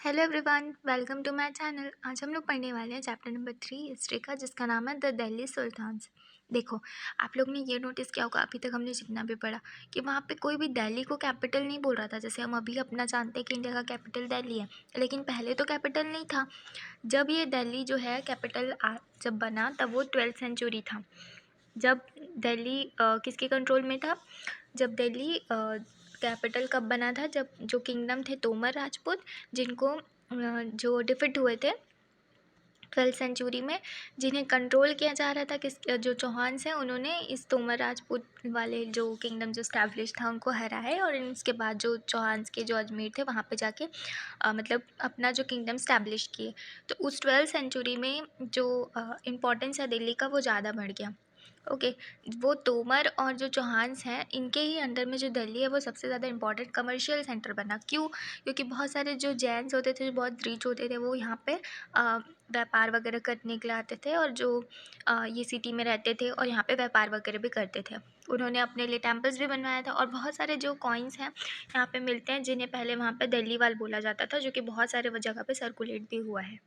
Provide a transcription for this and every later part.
Hello everyone, welcome to my channel. आज हम लोग पढ़ने वाले हैं चैप्टर नंबर 3 हिस्ट्री का, जिसका नाम है द दिल्ली सुल्तान्स। देखो, आप लोग ने ये नोटिस किया होगा, अभी तक हमने जितना भी पढ़ा कि वहाँ पे कोई भी दिल्ली को कैपिटल नहीं बोल रहा था। जैसे हम अभी अपना जानते हैं कि इंडिया का कैपिटल दिल्ली है, लेकिन पहले तो कैपिटल नहीं था। जब ये दिल्ली जो है कैपिटल जब बना तब वो 12th सेंचुरी था। जब दिल्ली किसके कंट्रोल में था, जब दिल्ली कैपिटल कब बना था, जब जो किंगडम थे तोमर राजपूत, जिनको जो डिफिट हुए थे 12th सेंचुरी में, जिन्हें कंट्रोल किया जा रहा था किस जो चौहान्स हैं, उन्होंने इस तोमर राजपूत वाले जो किंगडम जो स्टैब्लिश था उनको हराए, और इसके बाद जो चौहान्स के जो अजमेर थे वहाँ पे जाके मतलब अपना जो किंगडम स्टैब्लिश किए। तो उस 12th सेंचुरी में जो इम्पोर्टेंस है दिल्ली का वो ज़्यादा बढ़ गया। ओके, वो तोमर और जो चौहान्स हैं इनके ही अंडर में जो दिल्ली है वो सबसे ज़्यादा इंपॉर्टेंट कमर्शियल सेंटर बना। क्यों? क्योंकि बहुत सारे जो जैन्स होते थे, जो बहुत रिच होते थे, वो यहाँ पे व्यापार वगैरह करने के लिए आते थे, और जो ये सिटी में रहते थे और यहाँ पे व्यापार वगैरह भी करते थे। उन्होंने अपने लिए टेम्पल्स भी बनवाया था, और बहुत सारे जो कॉइन्स हैं यहाँ पे मिलते हैं, जिन्हें पहले वहाँ पे दिल्ली वाल बोला जाता था, जो कि बहुत सारे वो जगह पे सर्कुलेट भी हुआ है।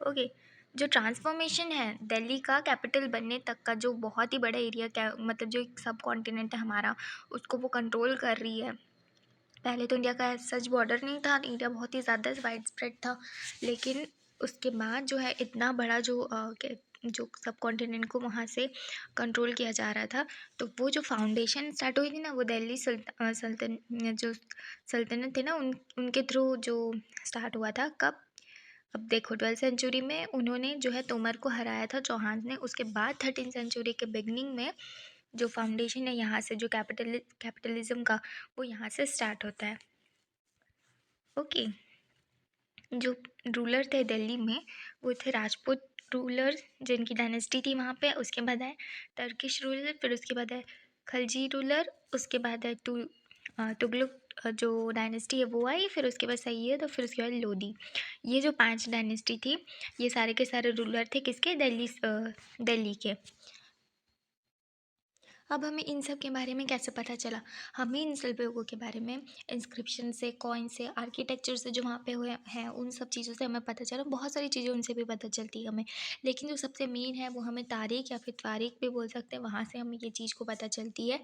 ओके, जो ट्रांसफॉर्मेशन है दिल्ली का कैपिटल बनने तक का, जो बहुत ही बड़ा एरिया क्या मतलब जो एक सब कॉन्टिनेंट है हमारा, उसको वो कंट्रोल कर रही है। पहले तो इंडिया का सच बॉर्डर नहीं था, इंडिया बहुत ही ज़्यादा वाइड स्प्रेड था, लेकिन उसके बाद जो है इतना बड़ा जो सब कॉन्टिनेंट को वहाँ से कंट्रोल किया जा रहा था। तो वो जो फाउंडेशन स्टार्ट हुई थी ना, वो दिल्ली जो सल्तनत थे ना, उनके थ्रू जो स्टार्ट हुआ था। कब? अब देखो, 12th सेंचुरी में उन्होंने जो है तोमर को हराया था चौहान ने। उसके बाद 13th सेंचुरी के बिगनिंग में जो फाउंडेशन है यहाँ से, जो कैपिटलिज्म का, वो यहाँ से स्टार्ट होता है। ओके, जो रूलर थे दिल्ली में वो थे राजपूत रूलर, जिनकी डायनेस्टी थी वहाँ पे। उसके बाद है टर्किश रूलर, फिर उसके बाद है खलजी रूलर, उसके बाद है तुगलक जो डायनेस्टी है वो आई, फिर उसके बाद सैयद, और फिर उसके बाद लोदी। ये जो 5 डायनेस्टी थी, ये सारे के सारे रूलर थे किसके? दिल्ली के। अब हमें इन सब के बारे में कैसे पता चला? हमें इन सब लोगों के बारे में इंस्क्रिप्शन से, कॉइन से, आर्किटेक्चर से जो वहाँ पे हुए हैं, उन सब चीज़ों से हमें पता चला। बहुत सारी चीज़ें उनसे भी पता चलती है हमें, लेकिन जो सबसे मेन है वो हमें तारीख या फिर तारीख भी बोल सकते हैं, वहाँ से हमें ये चीज़ को पता चलती है।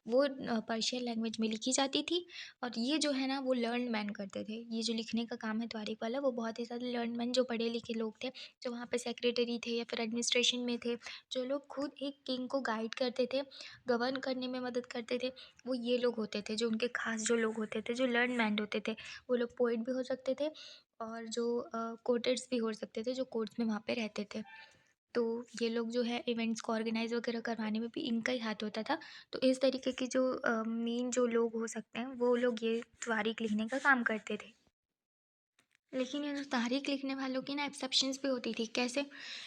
वो पर्शियन लैंग्वेज में लिखी जाती थी, और ये जो है ना वो लर्न मैन करते थे। ये जो लिखने का काम है तारीख वाला, वो बहुत ही ज़्यादा लर्न मैन, जो पढ़े लिखे लोग थे, जो वहाँ पे सेक्रेटरी थे या फिर एडमिनिस्ट्रेशन में थे, जो लोग खुद एक किंग को गाइड करते थे, गवर्न करने में मदद करते थे, वो ये लोग होते थे। जो उनके खास जो लोग होते थे, जो लर्न मैन होते थे, वो लोग पोइट भी हो सकते थे, और जो कोर्टेड्स भी हो सकते थे, जो कोर्ट्स में वहाँ पे रहते थे। तो ये लोग जो है इवेंट्स को ऑर्गेनाइज वगैरह करवाने में भी इनका ही हाथ होता था। तो इस तरीके की जो मेन जो लोग हो सकते हैं, वो लोग ये तारीख लिखने का काम करते थे। लेकिन ये जो तारीख लिखने वालों की ना एक्सेप्शंस भी होती थी। कैसे?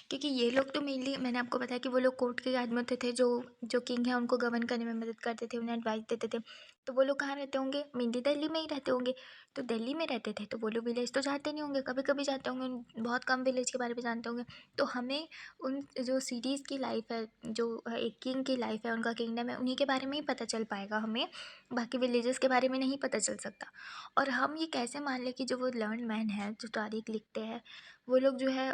क्योंकि ये लोग तो मेनली, मैंने आपको बताया कि वो लोग कोर्ट के याद में होते थे, जो जो किंग है उनको गवर्न करने में मदद करते थे, उन्हें एडवाइस देते थे। तो वो लोग कहाँ रहते होंगे? मेनली दिल्ली में ही रहते होंगे। तो दिल्ली में रहते थे तो वो लोग विलेज तो जाते नहीं होंगे, कभी कभी जाते होंगे, बहुत कम विलेज के बारे में जानते होंगे। तो हमें उन जो सिटीज़ की लाइफ है, जो एक किंग की लाइफ है, उनका किंगडम है, उन्हीं के बारे में ही पता चल पाएगा हमें, बाकी विलेजेस के बारे में नहीं पता चल सकता। और हम ये कैसे मान लें कि जो वो लर्न मैन है, जो तारीख लिखते हैं, वो लोग जो है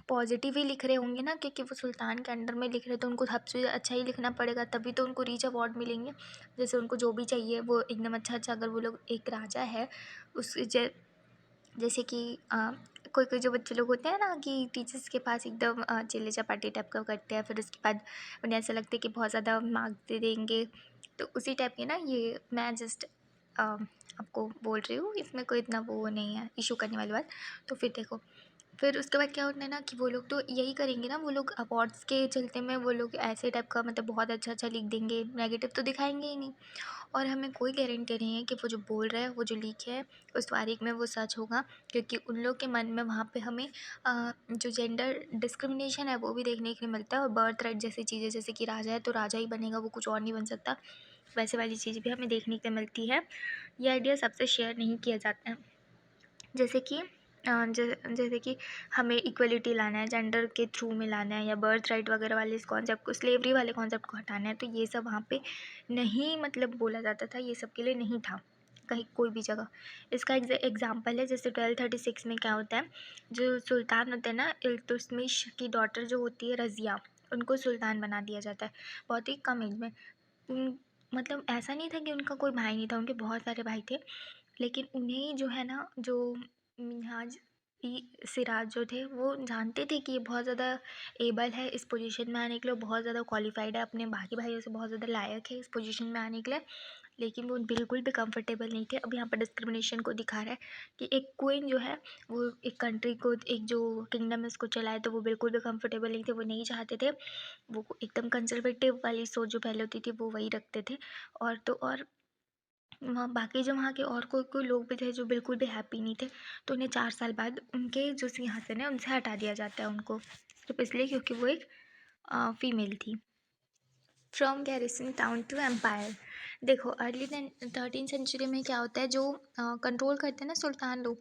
पॉजिटिव ही लिख रहे होंगे ना, क्योंकि वो सुल्तान के अंडर में लिख रहे, तो उनको सबसे अच्छा ही लिखना पड़ेगा, तभी तो उनको रीच अवार्ड मिलेंगे। जैसे उनको जो भी चाहिए वो एकदम अच्छा अच्छा, अगर वो लोग एक राजा है उस जैसे कि कोई कोई जो बच्चे लोग होते हैं ना, कि टीचर्स के पास एकदम चिल्ले चपाटी टाइप का करते हैं, फिर उसके बाद उन्हें ऐसा लगता है कि बहुत ज़्यादा मार्क्स दे देंगे। तो उसी टाइप के ना, ये मैं जस्ट आपको बोल रही हूँ, इसमें कोई इतना वो नहीं है इशू करने वाली बात। तो फिर देखो, फिर उसके बाद क्या होता है ना, कि वो लोग तो यही करेंगे ना, वो लोग अवार्ड्स के चलते में वो लोग ऐसे टाइप का मतलब बहुत अच्छा अच्छा लिख देंगे, नेगेटिव तो दिखाएंगे ही नहीं। और हमें कोई गारंटी नहीं है कि वो जो बोल रहा है, वो जो लिखे है उस तारीख में वो सच होगा, क्योंकि उन लोग के मन में वहाँ पे हमें जो जेंडर डिस्क्रिमिनेशन है वो भी देखने के लिए मिलता है, और बर्थ राइट जैसी चीज़ें, जैसे कि राजा है तो राजा ही बनेगा, वो कुछ और नहीं बन सकता, वैसे वाली चीज़ भी हमें देखने को मिलती है। ये आइडिया सबसे शेयर नहीं किया जाता है। जैसे कि जैसे कि हमें इक्वलिटी लाना है, जेंडर के थ्रू में लाना है, या बर्थ राइट वगैरह वाले इस कॉन्सेप्ट को, स्लेवरी वाले कॉन्सेप्ट को हटाना है, तो ये सब वहाँ पे नहीं मतलब बोला जाता था, ये सब के लिए नहीं था। कहीं कोई भी जगह। इसका एग्जाम्पल है, जैसे 1236 में क्या होता है, जो सुल्तान होते हैं ना, इल्तुतमिश की डॉटर जो होती है रज़िया, उनको सुल्तान बना दिया जाता है बहुत ही कम एज में। उन मतलब ऐसा नहीं था कि उनका कोई भाई नहीं था, उनके बहुत सारे भाई थे, लेकिन उन्हें जो है ना, जो मिन्हाज ई सिराज जो थे, वो जानते थे कि ये बहुत ज़्यादा एबल है इस पोजीशन में आने के लिए, बहुत ज़्यादा क्वालिफाइड है, अपने बाकी भाइयों से बहुत ज़्यादा लायक है इस पोजीशन में आने के लिए, लेकिन वो बिल्कुल भी कंफर्टेबल नहीं थे। अब यहाँ पर डिस्क्रिमिनेशन को दिखा रहा है कि एक क्वीन जो है, वो एक कंट्री को, एक जो किंगडम है उसको चलाए, तो वो बिल्कुल भी कंफर्टेबल नहीं थे, वो नहीं चाहते थे। वो एकदम कंजर्वेटिव वाली सोच जो पहले होती थी वो वही रखते थे। और तो और वहाँ बाकी जो वहाँ के और कोई कोई लोग भी थे जो बिल्कुल भी हैप्पी नहीं थे, तो उन्हें 4 साल बाद उनके जो सिंहासन है उनसे हटा दिया जाता है उनको, सिर्फ इसलिए क्योंकि वो एक फीमेल थी। From garrison town to empire. देखो अर्ली 13th सेंचुरी में क्या होता है, जो कंट्रोल करते हैं ना सुल्तान लोग,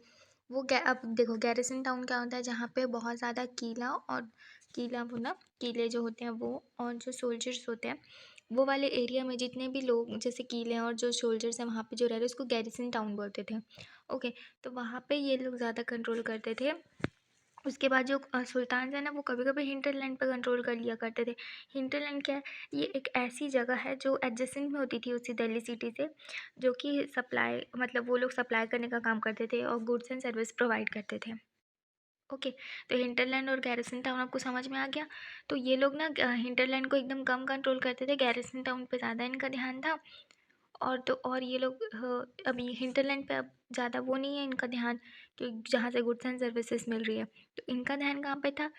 वो अब देखो गैरिसन टाउन क्या होता है, जहाँ पे बहुत ज़्यादा किला और किला वो ना किले जो होते हैं वो, और जो सोल्जर्स होते हैं वो वाले एरिया में जितने भी लोग जैसे किले और जो सोल्जर्स हैं वहाँ पे जो रह रहे, उसको गैरिसन टाउन बोलते थे। ओके, तो वहाँ पे ये लोग ज़्यादा कंट्रोल करते थे। उसके बाद जो सुल्तान है ना, वो कभी कभी हिंटरलैंड पर कंट्रोल कर लिया करते थे। हिंटरलैंड क्या है, ये एक ऐसी जगह है जो एडजेसेंट में होती थी उसी दिल्ली सिटी से, जो कि सप्लाई मतलब वो लोग सप्लाई करने का काम करते थे और गुड्स एंड सर्विस प्रोवाइड करते थे। ओके, तो हिंटरलैंड और गैरिसन टाउन आपको समझ में आ गया। तो ये लोग ना हिंटरलैंड को एकदम कम कंट्रोल करते थे, गैरिसन टाउन पे ज़्यादा इनका ध्यान था। और तो और ये लोग अभी हिंटरलैंड पे अब ज़्यादा वो नहीं है इनका ध्यान, कि जहाँ से गुड्स एंड सर्विसेज मिल रही है, तो इनका ध्यान कहाँ पे था,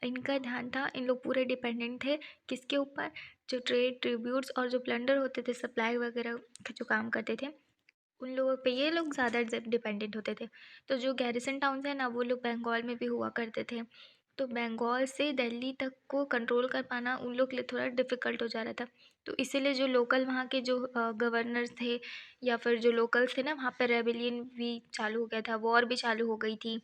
इनका ध्यान था, इन लोग पूरे डिपेंडेंट थे किसके ऊपर, जो ट्रेड ट्रिब्यूट्स और जो प्लंडर होते थे, सप्लाई वगैरह का जो काम करते थे, उन लोगों पे ये लोग ज़्यादा डिपेंडेंट होते थे। तो जो गैरिसन टाउन्स है ना, वो लोग बंगाल में भी हुआ करते थे, तो बंगाल से दिल्ली तक को कंट्रोल कर पाना उन लोग के लिए थोड़ा डिफ़िकल्ट हो जा रहा था। तो इसीलिए जो लोकल वहाँ के जो गवर्नर्स थे या फिर जो लोकल्स थे ना, वहाँ पे रेबेलियन भी चालू हो गया था, वॉर भी चालू हो गई थी।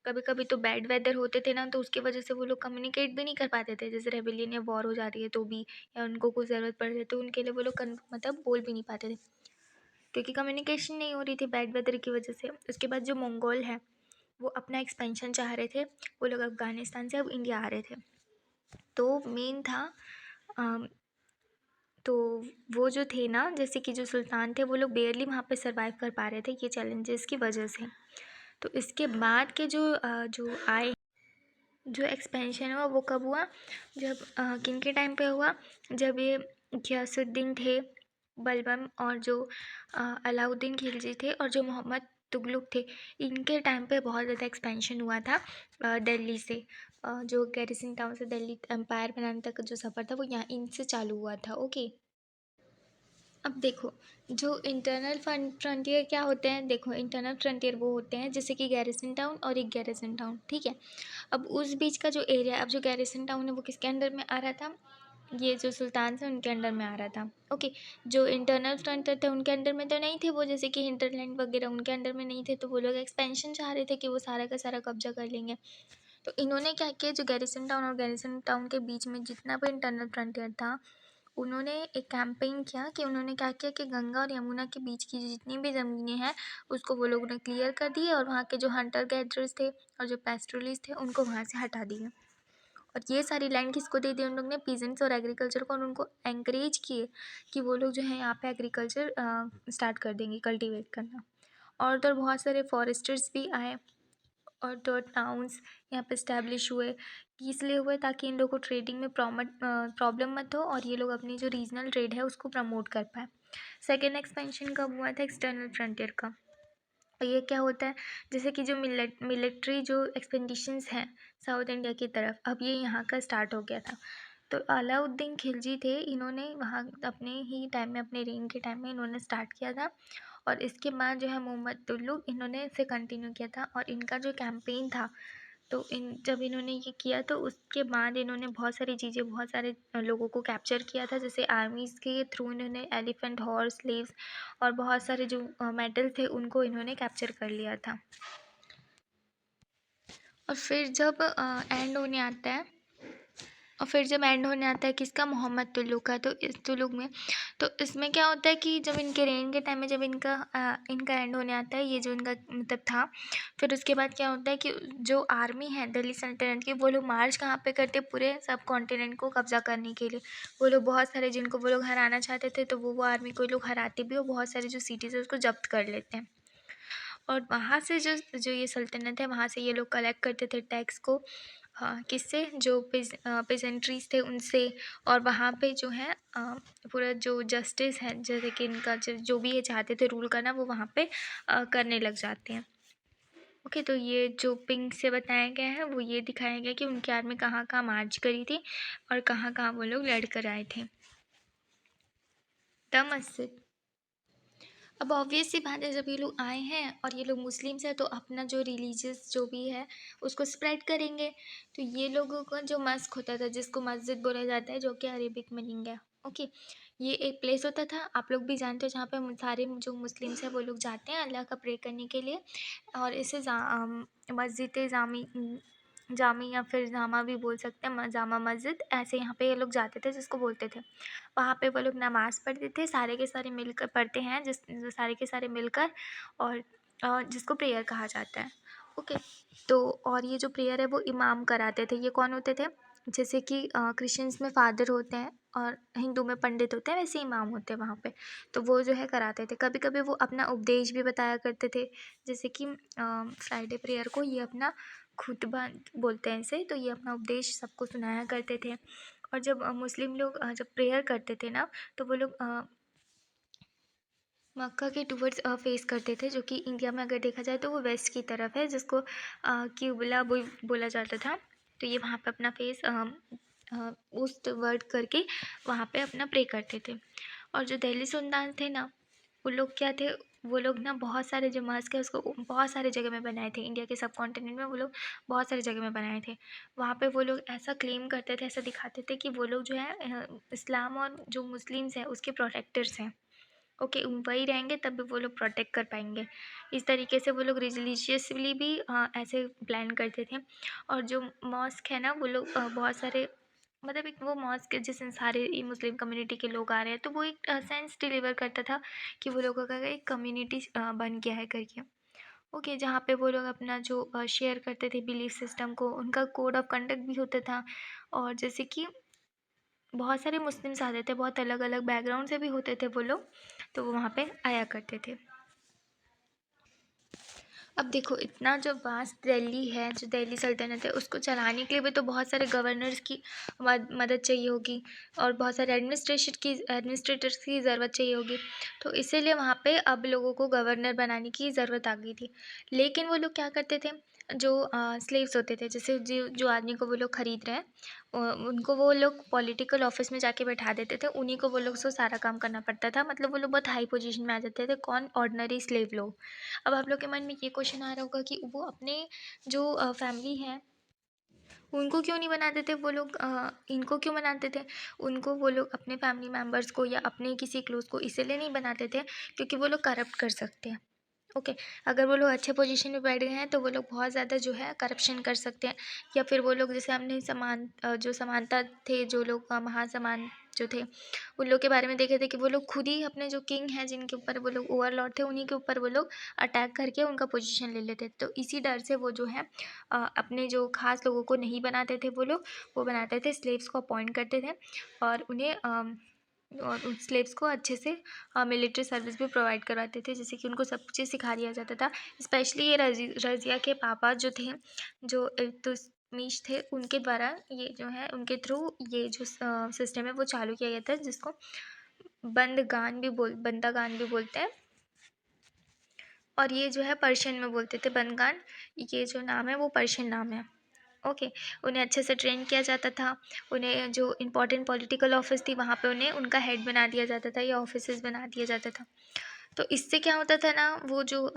कभी कभी तो बैड वेदर होते थे ना, तो उसकी वजह से वो लोग कम्युनिकेट भी नहीं कर पाते थे, जैसे रेबेलियन या वॉर हो जा रही है तो भी, या उनको कुछ ज़रूरत पड़ रही है तो उनके लिए वो लोग मतलब बोल भी नहीं पाते थे, क्योंकि कम्युनिकेशन नहीं हो रही थी बैड वेदर की वजह से। उसके बाद जो मंगोल है, वो अपना एक्सपेंशन चाह रहे थे, वो लोग अफ़गानिस्तान से अब इंडिया आ रहे थे। तो मेन था अम, तो वो जो थे ना, जैसे कि जो सुल्तान थे, वो लोग बेयरली वहाँ पे सर्वाइव कर पा रहे थे ये चैलेंजेस की वजह से। तो इसके बाद के जो आए, जो एक्सपेंशन हुआ वो कब हुआ, जब किन के टाइम पे हुआ, जब ये गियासुद्दीन थे, बलबन और जो अलाउद्दीन खिलजी थे और जो मोहम्मद तुगलक थे, इनके टाइम पे बहुत ज़्यादा एक्सपेंशन हुआ था दिल्ली से। जो गैरिसन टाउन से दिल्ली एम्पायर बनाने तक का जो सफ़र था वो यहाँ इनसे चालू हुआ था। ओके, अब देखो जो इंटरनल फ्रंटियर क्या होते हैं, देखो इंटरनल फ्रंटियर वो होते हैं जैसे कि गैरिसन टाउन और एक गैरिसन टाउन, ठीक है। अब उस बीच का जो एरिया, अब जो गैरिसन टाउन है वो किसके अंडर में आ रहा था, ये जो सुल्तान थे उनके अंडर में आ रहा था। ओके, जो इंटरनल फ्रंटियर थे उनके अंडर में तो नहीं थे वो, जैसे कि हिंटरलैंड वगैरह उनके अंडर में नहीं थे, तो वो लोग एक्सपेंशन चाह रहे थे कि वो सारा का सारा कब्जा कर लेंगे। तो इन्होंने क्या किया, जो गैरिसन टाउन और गैरिसन टाउन के बीच में जितना भी इंटरनल फ्रंटियर था, उन्होंने एक कैंपेन किया कि उन्होंने क्या किया कि गंगा और यमुना के बीच की जितनी भी ज़मीनें हैं उसको वो लोगों ने क्लियर कर दी, और वहाँ के जो हंटर गैदरर्स थे और जो पैस्टोरलिस्ट थे उनको वहाँ से हटा दिए। और ये सारी लैंड किसको दे दी उन लोग ने, पीजेंट्स और एग्रीकल्चर को, और उनको एंकरेज किए कि वो लोग जो है यहाँ पे एग्रीकल्चर स्टार्ट कर देंगे, कल्टीवेट करना। और तो और बहुत सारे फॉरेस्टर्स भी आए, और तो टाउन्स यहाँ पे इस्टेब्लिश हुए, कि इसलिए हुए ताकि इन लोगों को ट्रेडिंग में प्रॉब्लम मत हो और ये लोग अपनी जो रीजनल ट्रेड है उसको प्रमोट कर पाए। सेकेंड एक्सपेंशन कब हुआ था, एक्सटर्नल फ्रंटियर का। और ये क्या होता है, जैसे कि जो मिलिट्री जो एक्सपेंडिशंस हैं साउथ इंडिया की तरफ, अब ये यहाँ का स्टार्ट हो गया था। तो अलाउद्दीन खिलजी थे, इन्होंने वहाँ अपने ही टाइम में, अपने रेन के टाइम में इन्होंने स्टार्ट किया था, और इसके बाद जो है मोहम्मद तुगलक, इन्होंने इसे कंटिन्यू किया था। और इनका जो कैंपेन था, तो जब इन्होंने ये किया तो उसके बाद इन्होंने बहुत सारी चीज़ें, बहुत सारे लोगों को कैप्चर किया था, जैसे आर्मीज़ के थ्रू इन्होंने एलिफेंट, हॉर्स, स्लेव्स और बहुत सारे जो मेडल थे उनको इन्होंने कैप्चर कर लिया था। और फिर जब एंड होने आता है, और फिर जब एंड होने आता है किसका, मोहम्मद तुल्लुक का। तो इस तुल्लुक में, तो इसमें क्या होता है कि जब इनके रेन के टाइम में जब इनका एंड होने आता है, ये जो इनका मतलब था, फिर उसके बाद क्या होता है कि जो आर्मी है दिल्ली सल्तनत की, वो लोग मार्च कहाँ पे करते, पूरे सब कॉन्टिनेंट को कब्जा करने के लिए। वो लोग बहुत सारे जिनको वो लोग हराना चाहते थे, तो वो आर्मी को लोग हराते भी, और बहुत सारे जो सिटीज़ है उसको जब्त कर लेते हैं। और वहाँ से जो जो ये सल्तनत है, वहाँ से ये लोग कलेक्ट करते थे टैक्स को। हाँ, किससे, जो पेजेंट्रीज थे उनसे। और वहाँ पे जो है पूरा जो जस्टिस है, जैसे कि इनका जो भी ये चाहते थे रूल करना, वो वहाँ पे करने लग जाते हैं। ओके, तो ये जो पिंक से बताया गया है वो ये दिखाया गया कि उनकी आर्मी कहाँ कहाँ मार्च करी थी और कहाँ कहाँ वो लोग लड़ कर आए थे। द मस्जिद। अब ऑब्वियस सी बात है, जब ये लोग आए हैं और ये लोग मुस्लिम्स हैं, तो अपना जो रिलीजियस जो भी है उसको स्प्रेड करेंगे। तो ये लोगों का जो मस्क होता था, जिसको मस्जिद बोला जाता है, जो कि अरेबिक मीनिंग है। ओके, ये एक प्लेस होता था, आप लोग भी जानते हो, जहाँ पे सारे जो मुस्लिम्स हैं वो लोग जाते हैं अल्लाह का प्रे करने के लिए। और इसे मस्जिद जामी जामी या फिर जामा भी बोल सकते हैं, जामा मस्जिद, ऐसे यहाँ पे ये लोग जाते थे, जिसको बोलते थे। वहाँ पे वो लोग नमाज़ पढ़ते थे, सारे के सारे मिलकर पढ़ते हैं, जो सारे के सारे मिलकर। और जिसको प्रेयर कहा जाता है। ओके, तो और ये जो प्रेयर है वो इमाम कराते थे। ये कौन होते थे, जैसे कि क्रिश्चियंस में फादर होते हैं और हिंदू में पंडित होते हैं, वैसे इमाम होते हैं वहाँ पे। तो वो जो है कराते थे। कभी कभी वो अपना उपदेश भी बताया करते थे, जैसे कि फ्राइडे प्रेयर को ये अपना खुतबा बोलते हैं इसे, तो ये अपना उपदेश सबको सुनाया करते थे। और जब मुस्लिम लोग जब प्रेयर करते थे ना, तो वो लोग मक्का के टूवर्ड्स फेस करते थे, जो कि इंडिया में अगर देखा जाए तो वो वेस्ट की तरफ है, जिसको क्यूबला बोला जाता था। तो ये वहाँ पे अपना फेस उस वर्ड करके वहाँ पे अपना प्रे करते थे। और जो दिल्ली सुल्तान थे ना, वो लोग क्या थे, वो लोग ना बहुत सारे जो मस्क है उसको बहुत सारे जगह में बनाए थे। इंडिया के सब कॉन्टिनेंट में वो लोग बहुत सारी जगह में बनाए थे। वहाँ पे वो लोग ऐसा क्लेम करते थे, ऐसा दिखाते थे कि वो लोग जो है इस्लाम और जो मुस्लिम्स हैं उसके प्रोटेक्टर्स हैं। ओके, वही रहेंगे तब भी वो लोग प्रोटेक्ट कर पाएंगे। इस तरीके से वो लोग रिलीजियसली भी ऐसे प्लान करते थे। और जो मॉस्क है ना, वो लोग बहुत सारे, मतलब एक वो मॉस्क जिसमें सारे मुस्लिम कम्युनिटी के लोग आ रहे हैं, तो वो एक सेंस डिलीवर करता था कि वो लोगों का एक कम्युनिटी बन गया है करके। ओके, जहाँ पे वो लोग अपना जो शेयर करते थे बिलीफ सिस्टम को, उनका कोड ऑफ कंडक्ट भी होता था। और जैसे कि बहुत सारे मुस्लिम्स आते थे, बहुत अलग अलग बैकग्राउंड से भी होते थे वो लोग, तो वो वहाँ पे आया करते थे। अब देखो, इतना जो वास्ट दिल्ली है, जो दिल्ली सल्तनत है, उसको चलाने के लिए भी तो बहुत सारे गवर्नर्स की मदद चाहिए होगी, और बहुत सारे एडमिनिस्ट्रेटर्स की ज़रूरत चाहिए होगी। तो इसीलिए वहाँ पे अब लोगों को गवर्नर बनाने की ज़रूरत आ गई थी। लेकिन वो लोग क्या करते थे, जो स्लेव्स होते थे, जैसे जो जो आदमी को वो लोग ख़रीद रहे हैं, उनको वो लोग पॉलिटिकल ऑफिस में जाके बैठा देते थे। उन्हीं को वो लोग से सारा काम करना पड़ता था। मतलब वो लोग बहुत हाई पोजीशन में आ जाते थे। कौन, ऑर्डिनरी स्लेव लोग। अब आप लोग के मन में ये क्वेश्चन आ रहा होगा कि वो अपने जो फैमिली है उनको क्यों नहीं बनाते थे, वो लोग इनको क्यों बनाते थे। उनको वो लोग अपने फैमिली मेम्बर्स को या अपने किसी क्लोज को इसीलिए नहीं बनाते थे क्योंकि वो लोग करप्ट कर सकते हैं। ओके, अगर वो लोग अच्छे पोजीशन में बैठ गए हैं तो वो लोग बहुत ज़्यादा जो है करप्शन कर सकते हैं। या फिर वो लोग, जैसे हमने जो समानता थे, जो लोग महासमान जो थे, उन लोग के बारे में देखे थे कि वो लोग खुद ही अपने जो किंग हैं, जिनके ऊपर वो लोग ओवरलॉर्ड थे, उन्हीं के ऊपर वो लोग अटैक करके उनका पोजीशन ले लेते। तो इसी डर से वो जो है अपने जो खास लोगों को नहीं बनाते थे वो लोग, वो बनाते थे, स्लेव्स को अपॉइंट करते थे। और उन्हें और उन स्लेव्स को अच्छे से मिलिट्री सर्विस भी प्रोवाइड करवाते थे, जैसे कि उनको सब चीज़ सिखा दिया जाता था। स्पेशली ये रज़िया के पापा जो थे, जो इल्तुतमिश थे, उनके द्वारा ये जो है, उनके थ्रू ये जो सिस्टम है वो चालू किया गया था, जिसको बंदागान भी बोलते हैं। और ये जो है पर्शियन में बोलते थे बंदगान। ये जो नाम है वो पर्शियन नाम है। ओके, उन्हें अच्छे से ट्रेन किया जाता था। उन्हें जो इम्पोर्टेंट पॉलिटिकल ऑफिस थी वहाँ पे उन्हें उनका हेड बना दिया जाता था या ऑफिसेस बना दिया जाता था। तो इससे क्या होता था ना, वो जो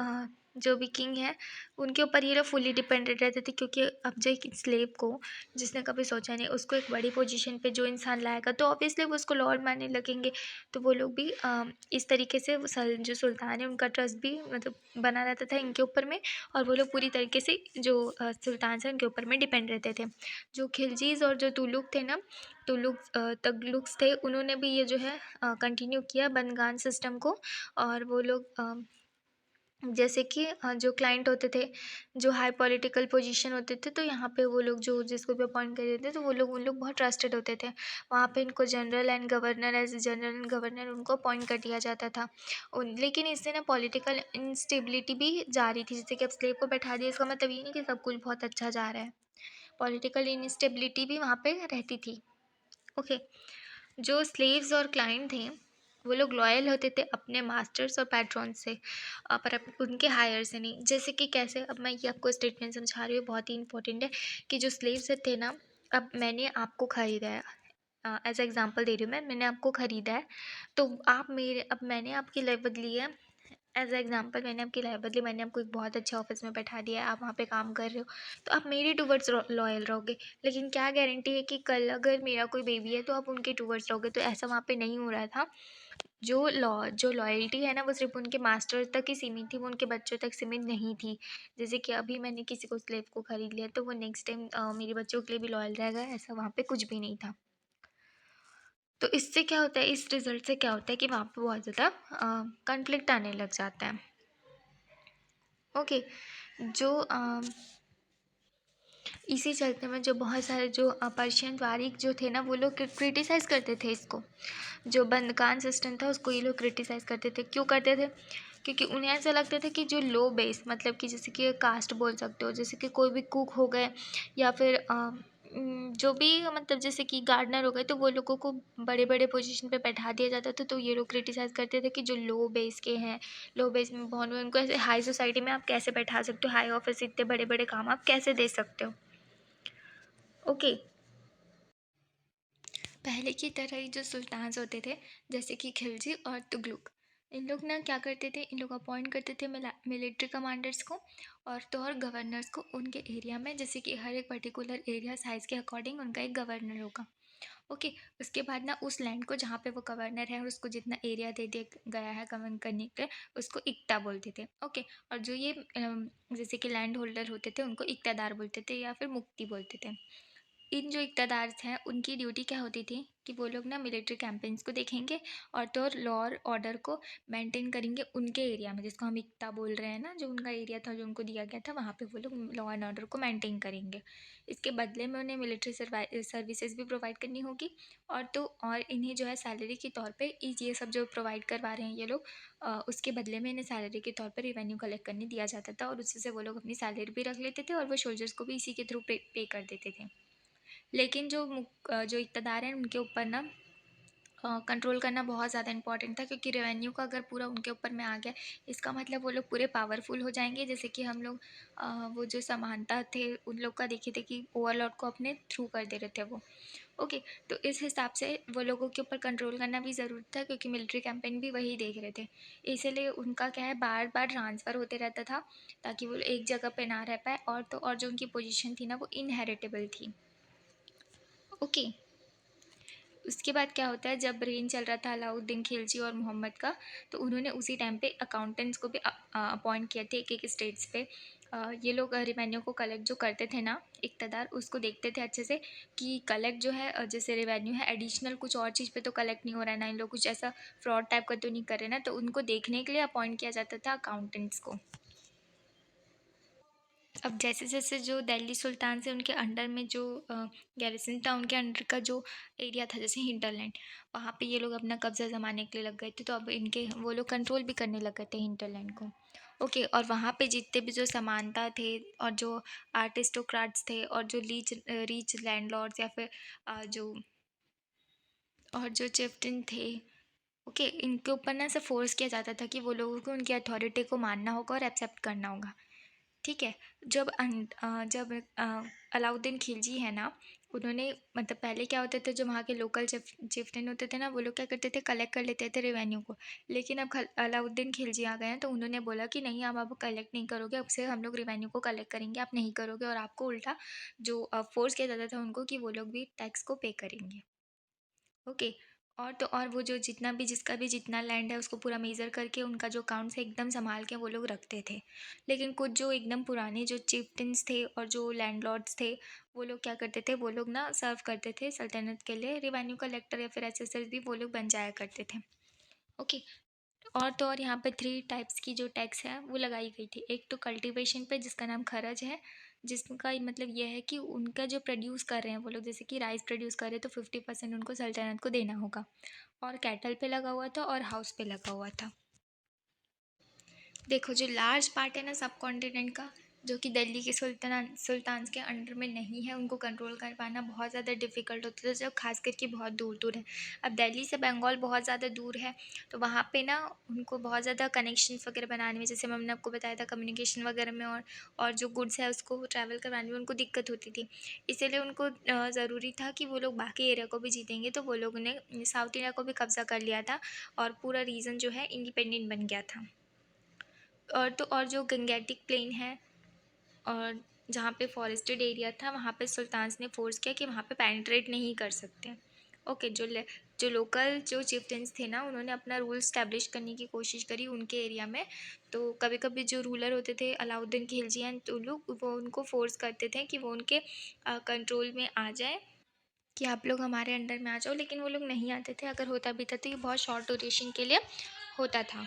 जो भी किंग है, उनके ऊपर ये लोग फुली डिपेंडेंट रहते थे, क्योंकि अब जो एक स्लेव को, जिसने कभी सोचा नहीं, उसको एक बड़ी पोजीशन पे जो इंसान लाएगा तो ऑब्वियसली वो उसको लॉर्ड मानने लगेंगे। तो वो लोग भी इस तरीके से जो सुल्तान है उनका ट्रस्ट भी मतलब बना रहता था इनके ऊपर में, और वो लोग पूरी तरीके से जो सुल्तान से उनके ऊपर में डिपेंड रहते थे। जो खिलजीज और जो तुगलक थे ना, तगलुक्स थे, उन्होंने भी ये जो है कंटिन्यू किया बंदगान सिस्टम को। और वो लोग जैसे कि जो क्लाइंट होते थे, जो हाई पॉलिटिकल पोजीशन होते थे, तो यहाँ पे वो लोग जो जिसको भी अपॉइंट कर देते थे, तो वो लोग उन लोग बहुत ट्रस्टेड होते थे। वहाँ पे इनको general and governor, as general and governor उनको अपॉइंट कर दिया जाता था। लेकिन इससे ना पॉलिटिकल इंस्टेबिलिटी भी जारी थी। जैसे कि अब स्लेव को बैठा दिया, इसका मतलब ये नहीं कि सब कुछ बहुत अच्छा जा रहा है। पॉलिटिकल इंस्टेबिलिटी भी वहाँ पे रहती थी। ओके। जो स्लेव्स और क्लाइंट थे, वो लोग लॉयल होते थे अपने मास्टर्स और पैट्रॉन से, पर उनके हायर से नहीं। जैसे कि कैसे, अब मैं ये आपको स्टेटमेंट समझा रही हूँ, बहुत ही इंपॉर्टेंट है। कि जो स्लेव्स थे ना, अब मैंने आपको ख़रीदा है, एज एग्जांपल दे रही हूँ मैंने आपको ख़रीदा है, तो आप मेरे, अब मैंने आपकी लाइफ बदली है। एज एग्जांपल मैंने आपकी लाइफ बदली, मैंने आपको एक बहुत अच्छे ऑफिस में बैठा दिया है, आप वहाँ पे काम कर रहे हो, तो आप मेरे टूवर्ड्स लॉयल रहोगे। लेकिन क्या गारंटी है कि कल अगर मेरा कोई बेबी है तो आप उनके टूवर्ड्स रहोगे? तो ऐसा वहाँ पे नहीं हो रहा था। जो लॉयल्टी है ना, वो सिर्फ उनके मास्टर तक ही सीमित थी, वो उनके बच्चों तक सीमित नहीं थी। जैसे कि अभी मैंने किसी को स्लेव को खरीद लिया, तो वो नेक्स्ट टाइम मेरे बच्चों के लिए भी लॉयल रहेगा, ऐसा वहाँ पे कुछ भी नहीं था। तो इससे क्या होता है, इस रिज़ल्ट से क्या होता है कि वहाँ पे बहुत ज़्यादा कॉन्फ्लिक्ट आने लग जाता है। ओके। जो इसी चलते में जो बहुत सारे जो पर्शियन तारीख जो थे ना, वो लोग क्रिटिसाइज़ करते थे इसको। जो बंदकान सिस्टम था उसको ये लोग क्रिटिसाइज़ करते थे। क्यों करते थे? क्योंकि उन्हें ऐसा लगता था कि जो लो बेस, मतलब कि जैसे कि कास्ट बोल सकते हो, जैसे कि कोई भी कुक हो गए, या फिर जो भी, मतलब जैसे कि गार्डनर हो गए, तो वो लोगों को बड़े बड़े पोजीशन पे बैठा दिया जाता था। तो ये लोग क्रिटिसाइज़ करते थे कि जो लो बेस के हैं, लो बेस में बॉर्न हुए, उनको ऐसे हाई सोसाइटी में आप कैसे बैठा सकते हो, हाई ऑफिस, इतने बड़े बड़े काम आप कैसे दे सकते हो। ओके। पहले की तरह ही जो सुल्तान्स होते थे, जैसे कि खिलजी और तुगलक, इन लोग ना क्या करते थे, इन लोग अपॉइंट करते थे मिलिट्री कमांडर्स को, और तो और गवर्नर्स को उनके एरिया में। जैसे कि हर एक पर्टिकुलर एरिया साइज़ के अकॉर्डिंग उनका एक गवर्नर होगा। ओके। उसके बाद ना उस लैंड को जहाँ पे वो गवर्नर है, और उसको जितना एरिया दे दिया गया है गवर्न करने के लिए, उसको इक्ता बोलते थे। ओके। और जो ये जैसे कि लैंड होल्डर होते थे, उनको इक्तादार बोलते थे या फिर मुक्ति बोलते थे। इन जो इक़्तिदार हैं, उनकी ड्यूटी क्या होती थी कि वो लोग ना मिलिट्री कैंपेन्स को देखेंगे, और तो और लॉ और ऑर्डर को मेंटेन करेंगे उनके एरिया में, जिसको हम इक्ता बोल रहे हैं ना, जो उनका एरिया था, जो उनको दिया गया था, वहाँ पे वो लोग लॉ एंड ऑर्डर को मेंटेन करेंगे। इसके बदले में उन्हें मिलिट्री सर्विसेज भी प्रोवाइड करनी होगी, और इन्हें जो है सैलरी के तौर पे ये सब जो प्रोवाइड करवा रहे हैं ये लोग, उसके बदले में इन्हें सैलरी के तौर पर रिवेन्यू कलेक्ट करने दिया जाता था, और उससे से वो लोग अपनी सैलरी भी रख लेते थे, और वो सोल्जर्स को भी इसी के थ्रू पे कर देते थे। लेकिन जो इक़्तिदार हैं उनके ऊपर ना कंट्रोल करना बहुत ज़्यादा इंपॉर्टेंट था, क्योंकि रेवेन्यू का अगर पूरा उनके ऊपर में आ गया, इसका मतलब वो लोग पूरे पावरफुल हो जाएंगे। जैसे कि हम लोग वो जो समानता थे उन लोग का देखे थे कि ओवरलॉर्ड को अपने थ्रू कर दे रहे थे वो। ओके। तो इस हिसाब से वो लोगों के ऊपर कंट्रोल करना भी ज़रूरी था, क्योंकि मिलिट्री कैंपेन भी वही देख रहे थे। इसीलिए उनका क्या है, बार बार ट्रांसफ़र होते रहता था, ताकि वो एक जगह पे ना रह पाए, और तो और जो उनकी पोजीशन थी ना, वो इनहेरिटेबल थी। ओके। उसके बाद क्या होता है, जब रेन चल रहा था अलाउद्दीन खिलजी और मोहम्मद का, तो उन्होंने उसी टाइम पे अकाउंटेंट्स को भी अपॉइंट किए थे एक एक स्टेट्स पे। ये लोग रेवेन्यू को कलेक्ट जो करते थे ना, इक़्तिदार उसको देखते थे अच्छे से कि कलेक्ट जो है, जैसे रेवेन्यू है एडिशनल कुछ और चीज़ पे तो कलेक्ट नहीं हो रहा है ना, इन लोग कुछ ऐसा फ्रॉड टाइप का तो नहीं कर रहे ना, तो उनको देखने के लिए अपॉइंट किया जाता था अकाउंटेंट्स को। अब जैसे जैसे जो दिल्ली सुल्तान से उनके अंडर में जो गैरिसन था, उनके अंडर का जो एरिया था, जैसे हिंटरलैंड, वहाँ पे ये लोग अपना कब्जा जमाने के लिए लग गए थे, तो अब इनके वो लोग कंट्रोल भी करने लग गए थे हिंटरलैंड को। ओके। और वहाँ पे जितने भी जो समानता थे, और जो आर्टिस्टोक्राट्स थे, और जो रीच लैंडलॉर्ड्स, या फिर जो और जो चिफ्टिन थे, ओके, इनके ऊपर ना ऐसा फोर्स किया जाता था कि वो लोगों को उनकी अथॉरिटी को मानना होगा और एक्सेप्ट करना होगा। ठीक है। जब अलाउद्दीन खिलजी है ना, उन्होंने मतलब पहले क्या होते थे, जो वहाँ के लोकल चिफ्टन होते थे ना, वो लोग क्या करते थे, कलेक्ट कर लेते थे रेवेन्यू को। लेकिन अब अलाउद्दीन खिलजी आ गए हैं, तो उन्होंने बोला कि नहीं, आप अब कलेक्ट नहीं करोगे, अब से हम लोग रेवेन्यू को कलेक्ट करेंगे, आप नहीं करोगे, और आपको उल्टा जो फोर्स किया जाता था उनको कि वो लोग भी टैक्स को पे करेंगे। ओके। और तो और वो जो जितना भी जिसका भी जितना लैंड है उसको पूरा मेज़र करके उनका जो अकाउंट्स है एकदम संभाल के वो लोग रखते थे। लेकिन कुछ जो एकदम पुराने जो चिफ्टन्स थे और जो लैंडलॉर्ड्स थे, वो लोग क्या करते थे, वो लोग ना सर्व करते थे सल्तनत के लिए, रिवेन्यू कलेक्टर या फिर एसएसर भी वो लोग बन जाया करते थे। ओके। और तो और यहाँ पे 3 टाइप्स की जो टैक्स है वो लगाई गई थी। एक तो कल्टीवेशन पे जिसका नाम खरज है, जिसका मतलब ये है कि उनका जो प्रोड्यूस कर रहे हैं वो लोग, जैसे कि राइस प्रोड्यूस कर रहे हैं तो 50% उनको सल्तनत को देना होगा। और कैटल पे लगा हुआ था और हाउस पे लगा हुआ था। देखो, जो लार्ज पार्ट है ना सब कॉन्टिनेंट का, जो कि दिल्ली के सुल्तान के अंडर में नहीं है, उनको कंट्रोल कर पाना बहुत ज़्यादा डिफ़िकल्ट होता था, जब खास करके बहुत दूर दूर है। अब दिल्ली से बंगाल बहुत ज़्यादा दूर है, तो वहाँ पे ना उनको बहुत ज़्यादा कनेक्शंस वगैरह बनाने में, जैसे मैंने आपको बताया था कम्युनिकेशन वगैरह में, और जो गुड्स है उसको ट्रैवल करवाने में उनको दिक्कत होती थी। इसीलिए उनको ज़रूरी था कि वो लोग बाकी एरिया को भी जीतेंगे, तो वो लोगों ने साउथ इंडिया को भी कब्ज़ा कर लिया था, और पूरा रीजन जो है इंडिपेंडेंट बन गया था। और तो और जो गंगेटिक प्लेन है, और जहाँ पे फॉरेस्टेड एरिया था, वहाँ पे सुल्तान्स ने फोर्स किया कि वहाँ पे पेनिट्रेट नहीं कर सकते। ओके। जो लोकल जो चिफ्टन्स थे ना, उन्होंने अपना रूल स्टैब्लिश करने की कोशिश करी उनके एरिया में। तो कभी कभी जो रूलर होते थे अलाउद्दीन खिलजी एंड तुगलक, वो उनको फोर्स करते थे कि वो उनके कंट्रोल में आ जाए, कि आप लोग हमारे अंडर में आ जाओ, लेकिन वो लोग नहीं आते थे। अगर होता भी था तो ये बहुत शॉर्ट ड्यूरेशन के लिए होता था।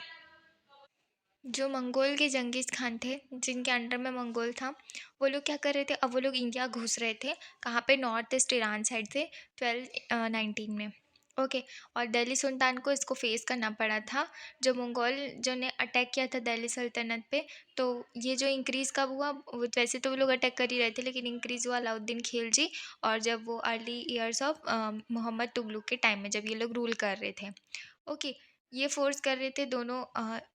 जो मंगोल के जंगीज़ खान थे, जिनके अंडर में मंगोल था, वो लोग क्या कर रहे थे, अब वो लोग इंडिया घुस रहे थे, कहाँ पे, नॉर्थ ईस्ट ईरान साइड से 1219 में। ओके। और दिल्ली सुल्तान को इसको फेस करना पड़ा था, जो मंगोल जो ने अटैक किया था दिल्ली सल्तनत पे। तो ये जो इंक्रीज़ कब हुआ, वैसे तो वो लोग अटैक कर ही रहे थे, लेकिन इंक्रीज़ हुआ अलाउद्दीन खिलजी और जब वो early years of Mohammad Tughlaq के टाइम में, जब ये लोग रूल कर रहे थे। ओके। ये फ़ोर्स कर रहे थे दोनों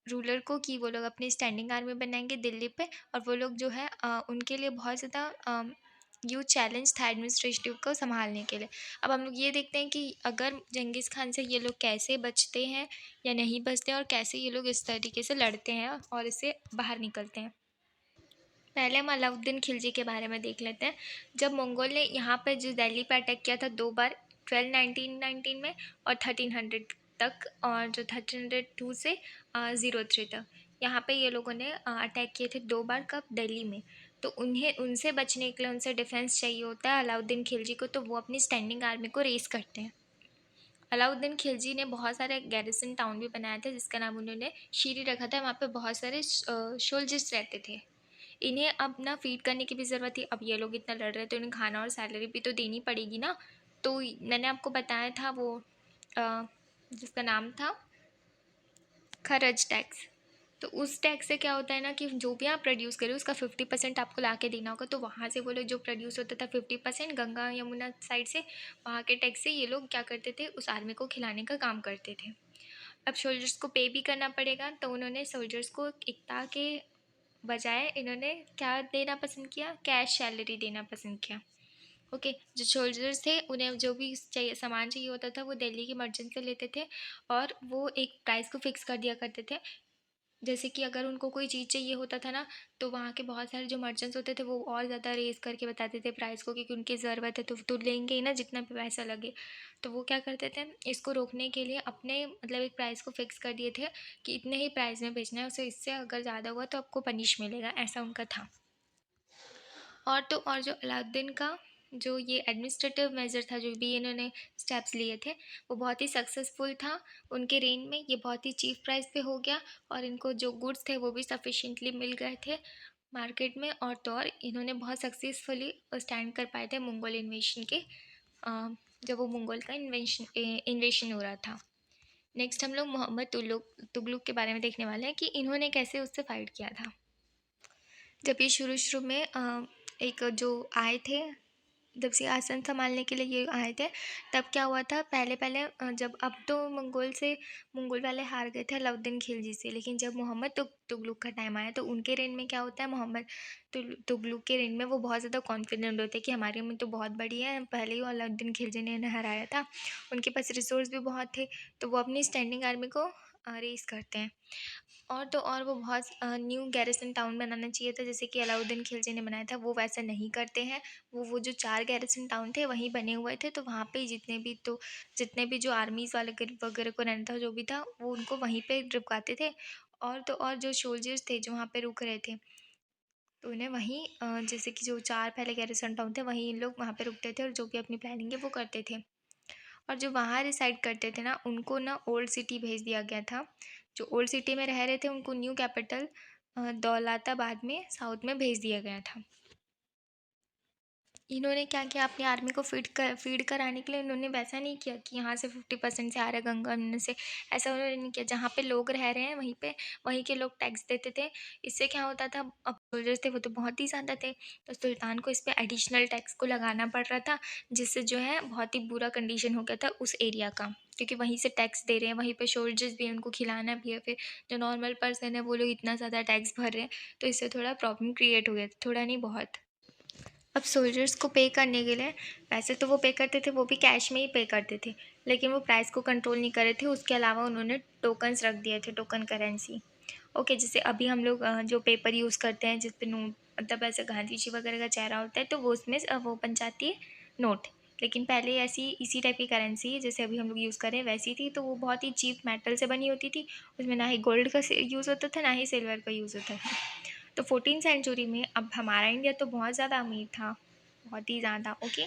रूलर को कि वो लोग अपनी स्टैंडिंग आर्मी बनाएंगे दिल्ली पे, और वो लोग जो है उनके लिए बहुत ज़्यादा ह्यूज चैलेंज था एडमिनिस्ट्रेटिव को संभालने के लिए। अब हम लोग ये देखते हैं कि अगर जंगीज़ खान से ये लोग कैसे बचते हैं या नहीं बचते हैं, और कैसे ये लोग इस तरीके से लड़ते हैं और इससे बाहर निकलते हैं। पहले हम अलाउद्दीन खिलजी के बारे में देख लेते हैं। जब मंगोल ने यहाँ पर जो दिल्ली पे अटैक किया था 2 बार, 1219 में और 1300 तक, और जो 1302 से 03 तक, यहाँ पे ये लोगों ने अटैक किए थे 2 बार, कब, दिल्ली में। तो उन्हें उनसे बचने के लिए उनसे डिफेंस चाहिए होता है अलाउद्दीन खिलजी को, तो वो अपनी स्टैंडिंग आर्मी को रेस करते हैं। अलाउद्दीन खिलजी ने बहुत सारे गैरिसन टाउन भी बनाए थे, जिसका नाम उन्होंने शीरी रखा था। वहाँ पे बहुत सारे सोल्जर्स रहते थे। इन्हें अब ना फीड करने की भी ज़रूरत थी। अब ये लोग इतना लड़ रहे थे, उन्हें खाना और सैलरी भी तो देनी पड़ेगी ना। तो मैंने आपको बताया था वो अ, जिसका नाम था खरज टैक्स। तो उस टैक्स से क्या होता है ना, कि जो भी आप प्रोड्यूस करें उसका 50% आपको ला के देना होगा। तो वहाँ से वो लोग जो प्रोड्यूस होता था 50%, गंगा यमुना साइड से, वहाँ के टैक्स से ये लोग क्या करते थे, उस आर्मी को खिलाने का काम करते थे। अब सोल्जर्स को पे भी करना पड़ेगा, तो उन्होंने सोल्जर्स को एकता के बजाय इन्होंने क्या देना पसंद किया, कैश सैलरी देना पसंद किया। ओके। जो सोल्जर्स थे उन्हें जो भी चाहिए, सामान चाहिए होता था, वो दिल्ली के मर्चेंट से लेते थे, और वो एक प्राइस को फिक्स कर दिया करते थे। जैसे कि अगर उनको कोई चीज़ चाहिए होता था ना, तो वहाँ के बहुत सारे जो मर्चेंट्स होते थे वो और ज़्यादा रेज़ करके बताते थे प्राइस को, क्योंकि उनकी ज़रूरत है, तो लेंगे ही ना जितना भी पैसा लगे। तो वो क्या करते थे, इसको रोकने के लिए अपने मतलब एक प्राइस को फिक्स कर दिए थे कि इतने ही प्राइस में बेचना है उसे, इससे अगर ज़्यादा हुआ तो आपको पनिश मिलेगा, ऐसा उनका था। और तो और जो अलाउद्दीन का जो ये एडमिनिस्ट्रेटिव मेजर था, जो भी इन्होंने स्टेप्स लिए थे, वो बहुत ही सक्सेसफुल था। उनके रेन में ये बहुत ही चीप प्राइस पे हो गया, और इनको जो गुड्स थे वो भी सफिशिएंटली मिल गए थे मार्केट में। और तो और इन्होंने बहुत सक्सेसफुली स्टैंड कर पाए थे मंगोल इन्वेशन के, जब वो मंगोल का इन्वेशन हो रहा था। नेक्स्ट हम लोग मोहम्मद तुगलक तुगलक के बारे में देखने वाले हैं कि इन्होंने कैसे उससे फाइट किया था। जब ये शुरू शुरू में एक जो आए थे जब सिंहासन संभालने के लिए ये आए थे, तब क्या हुआ था, पहले पहले जब अब तो मंगोल वाले हार गए थे अलाउद्दीन खिलजी से, लेकिन जब मोहम्मद तुगलक का टाइम आया तो उनके रेन में क्या होता है, मोहम्मद तुगलक के रेन में वो बहुत ज़्यादा कॉन्फिडेंट होते हैं कि हमारी आर्मी तो बहुत बड़ी है, पहले ही अलाउद्दीन खिलजी ने इन्हें हराया था, उनके पास रिसोर्स भी बहुत थे, तो वो अपनी स्टैंडिंग आर्मी को रेस करते हैं। और तो और वो बहुत न्यू गैरिसन टाउन बनाना चाहिए था, जैसे कि अलाउद्दीन खिलजी ने बनाया था, वो वैसा नहीं करते हैं। वो जो 4 गैरिसन टाउन थे वहीं बने हुए थे, तो वहाँ पे जितने भी जो आर्मीज़ वाले वगैरह को रहना था, जो भी था, वो उनको वहीं पे रुकवाते थे। और तो और जो सोल्जर्स थे जो वहाँ पे रुक रहे थे, तो उन्हें वहीं जैसे कि जो 4 पहले गैरिसन टाउन थे, वहीं इन लोग वहाँ पे रुकते थे और जो भी अपनी प्लानिंग है वो करते थे। और जो वहाँ रिसाइड करते थे ना, उनको ना ओल्ड सिटी भेज दिया गया था। जो ओल्ड सिटी में रह रहे थे उनको न्यू कैपिटल दौलताबाद में साउथ में भेज दिया गया था। इन्होंने क्या किया, अपनी आर्मी को फीड कराने के लिए इन्होंने वैसा नहीं किया कि यहाँ से 50% से आ रहा है गंगा यमुना से, ऐसा उन्होंने नहीं किया। जहाँ पे लोग रह रहे हैं वहीं के लोग टैक्स देते थे। इससे क्या होता था, अब सोल्जर्स थे वो तो बहुत ही ज़्यादा थे, तो सुल्तान को इस पे एडिशनल टैक्स को लगाना पड़ रहा था, जिससे जो है बहुत ही बुरा कंडीशन हो गया था उस एरिया का, क्योंकि वहीं से टैक्स दे रहे हैं, वहीं पे सोल्जर्स भी हैं, उनको खिलाना भी है, फिर जो नॉर्मल पर्सन है वो लोग इतना ज़्यादा टैक्स भर रहे हैं, तो इससे थोड़ा प्रॉब्लम क्रिएट हो गया, थोड़ा नहीं बहुत। अब सोल्जर्स को पे करने के लिए, वैसे तो वो पे करते थे, वो भी कैश में ही पे करते थे, लेकिन वो प्राइस को कंट्रोल नहीं कर रहे थे, उसके अलावा उन्होंने टोकन्स रख दिए थे, टोकन करेंसी। ओके, जैसे अभी हम लोग जो पेपर यूज़ करते हैं जिस पे नोट, मतलब ऐसे गांधी जी वगैरह का चेहरा होता है, तो वो उसमें वो बन जाती है नोट। लेकिन पहले ऐसी इसी टाइप की करेंसी जैसे अभी हम लोग यूज़ कर रहे हैं वैसी थी, तो वो बहुत ही चीप मेटल से बनी होती थी, उसमें ना ही गोल्ड का यूज़ होता था, ना ही सिल्वर का यूज़ होता था। तो 14th सेंचुरी में अब हमारा इंडिया तो बहुत ज़्यादा अमीर था, बहुत ही ज़्यादा, ओके,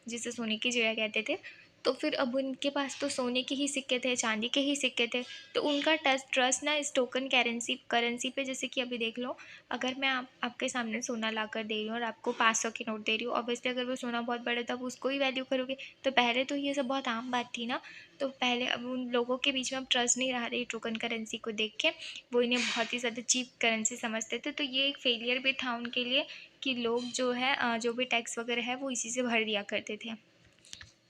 जिसे सोने की चिड़िया कहते थे। तो फिर अब उनके पास तो सोने के ही सिक्के थे, चांदी के ही सिक्के थे, तो उनका ट्रस्ट ना इस टोकन करेंसी करेंसी पे, जैसे कि अभी देख लो, अगर मैं आपके सामने सोना ला कर दे रही हूँ और आपको 500 की नोट दे रही हूँ, ऑब्वियसली अगर वो सोना बहुत बड़ा है तब उसको ही वैल्यू करोगे। तो पहले तो ये सब बहुत आम बात थी ना, तो पहले अब उन लोगों के बीच में अब ट्रस्ट नहीं रहा रही टोकन करेंसी को देख के, वो इन्हें बहुत ही ज़्यादा चीप करेंसी समझते थे, तो ये एक फेलियर भी था उनके लिए कि लोग जो है जो भी टैक्स वगैरह है वो इसी से भर दिया करते थे,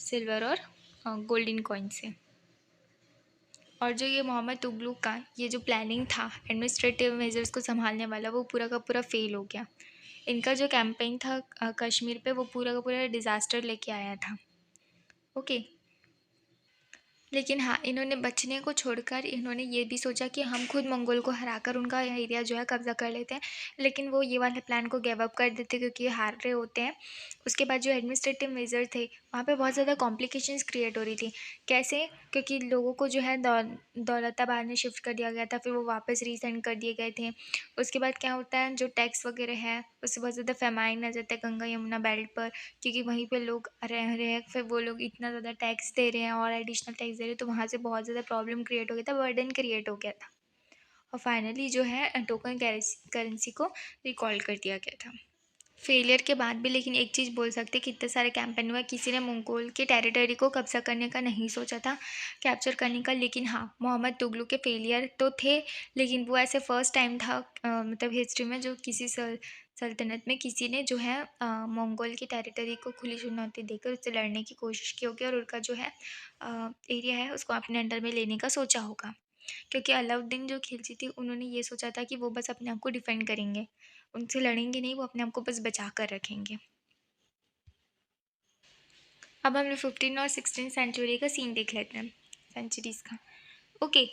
सिल्वर और गोल्डन कॉइन से। और जो ये मोहम्मद तुगलक का ये जो प्लानिंग था एडमिनिस्ट्रेटिव मेजर्स को संभालने वाला, वो पूरा का पूरा फेल हो गया। इनका जो कैंपेन था कश्मीर पे, वो पूरा का पूरा डिज़ास्टर लेके आया था। ओके, लेकिन हाँ, इन्होंने बचने को छोड़कर इन्होंने ये भी सोचा कि हम खुद मंगोल को हराकर उनका एरिया जो है कब्ज़ा कर लेते हैं, लेकिन वो ये वाले प्लान को गिव अप कर देते क्योंकि ये हार रहे होते हैं। उसके बाद जो एडमिनिस्ट्रेटिव मेजर थे, वहाँ पे बहुत ज़्यादा कॉम्प्लिकेशंस क्रिएट हो रही थी। कैसे? क्योंकि लोगों को जो है दौलताबाद में शिफ्ट कर दिया गया था, फिर वो वापस रीसेंड कर दिए गए थे। उसके बाद क्या होता है, जो टैक्स वगैरह है उससे बहुत ज़्यादा फेमाइन आ जाता है गंगा यमुना बेल्ट पर, क्योंकि वहीं पे लोग रह रहे हैं, फिर वो लोग इतना ज़्यादा टैक्स दे रहे हैं और एडिशनल टैक्स दे रहे हैं, तो वहाँ से बहुत ज़्यादा प्रॉब्लम क्रिएट हो गया था, बर्डन क्रिएट हो गया था। और फाइनली जो है टोकन करेंसी को रिकॉल कर दिया गया था। फेलियर के बाद भी लेकिन एक चीज़ बोल सकते हैं कि इतने सारे कैंपेन हुए, किसी ने मंगोल के टेरिटरी को कब्जा करने का नहीं सोचा था, कैप्चर करने का। लेकिन हाँ, मोहम्मद तुगलक के फेलियर तो थे, लेकिन वो ऐसे फर्स्ट टाइम था मतलब हिस्ट्री में जो किसी सल्तनत में किसी ने जो है मंगोल की टेरिटरी को खुली चुनौती देकर उससे लड़ने की कोशिश की होगी और उनका जो है एरिया है उसको अपने अंडर में लेने का सोचा होगा। क्योंकि अलाउद्दीन जो खिलजी थी उन्होंने ये सोचा था कि वो बस अपने आप को डिफेंड करेंगे, उनसे लड़ेंगे नहीं, वो अपने आप को बस बचा कर रखेंगे। अब हम लोग 15 और 16 सेंचुरी का सीन देख लेते हैं, सेंचुरीज़ का। ओके,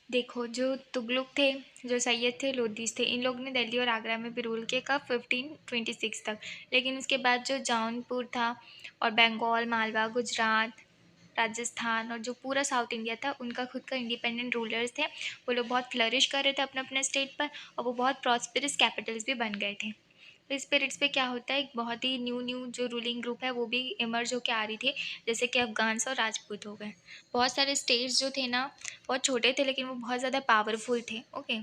देखो, जो तुगलक थे, जो सैयद थे, लोदीज थे, इन लोगों ने दिल्ली और आगरा में भी रूल किया कब, 1526 तक। लेकिन उसके बाद जो जौनपुर था और बंगाल, मालवा, गुजरात, राजस्थान और जो पूरा साउथ इंडिया था, उनका खुद का इंडिपेंडेंट रूलर्स थे। वो लोग बहुत फ्लरिश कर रहे थे अपने अपने स्टेट पर, और वो बहुत प्रॉस्पेरस कैपिटल्स भी बन गए थे। तो इस पीरियड्स पे क्या होता है, एक बहुत ही न्यू न्यू जो रूलिंग ग्रुप है वो भी इमर्ज होकर आ रही थी, जैसे कि अफ़गान्स और राजपूत हो गए। बहुत सारे स्टेट्स जो थे ना, बहुत छोटे थे लेकिन वो बहुत ज़्यादा पावरफुल थे। ओके,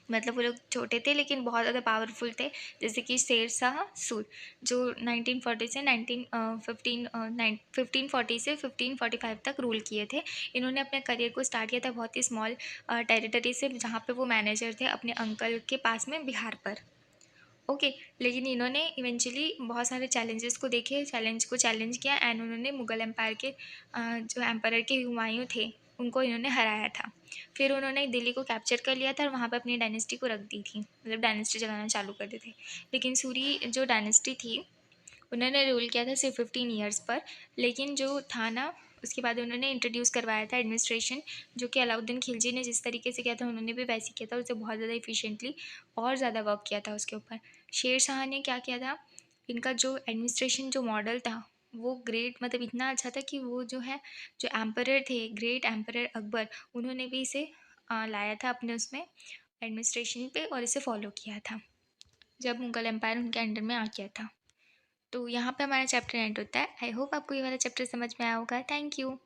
मतलब वो लोग छोटे थे लेकिन बहुत ज़्यादा पावरफुल थे, जैसे कि शेर शाह सूर, जो 1940 से 1540 से 1545 तक रूल किए थे। इन्होंने अपने करियर को स्टार्ट किया था बहुत ही स्मॉल टेरिटरी से, जहाँ पे वो मैनेजर थे अपने अंकल के पास में बिहार पर। ओके। लेकिन इन्होंने इवेंचुअली बहुत सारे चैलेंजेस को देखे, चैलेंज को चैलेंज किया एंड उन्होंने मुगल एम्पायर के जो एम्पायर के हुमायूं थे उनको इन्होंने हराया था। फिर उन्होंने दिल्ली को कैप्चर कर लिया था और वहाँ पे अपनी डायनेस्टी को रख दी थी, मतलब डायनेस्टी चलाना चालू कर दी थी। लेकिन सूरी जो डायनेस्टी थी उन्होंने रूल किया था सिर्फ 15 ईयर्स पर। लेकिन जो था ना, उसके बाद उन्होंने इंट्रोड्यूस करवाया था एडमिनिस्ट्रेशन, जो कि अलाउद्दीन खिलजी ने जिस तरीके से किया था उन्होंने भी वैसे ही किया था, उससे बहुत ज़्यादा इफिशिएंटली और ज़्यादा वर्क किया था उसके ऊपर। शेर शाह ने क्या किया था, इनका जो एडमिनिस्ट्रेशन जो मॉडल था वो ग्रेट, मतलब इतना अच्छा था कि वो जो है, जो एम्परर थे, ग्रेट एम्परर अकबर, उन्होंने भी इसे लाया था अपने उसमें एडमिनिस्ट्रेशन पे और इसे फॉलो किया था जब मुगल एम्पायर उनके अंडर में आ गया था। तो यहाँ पे हमारा चैप्टर एंड होता है। आई होप आपको ये वाला चैप्टर समझ में आया होगा। Thank you.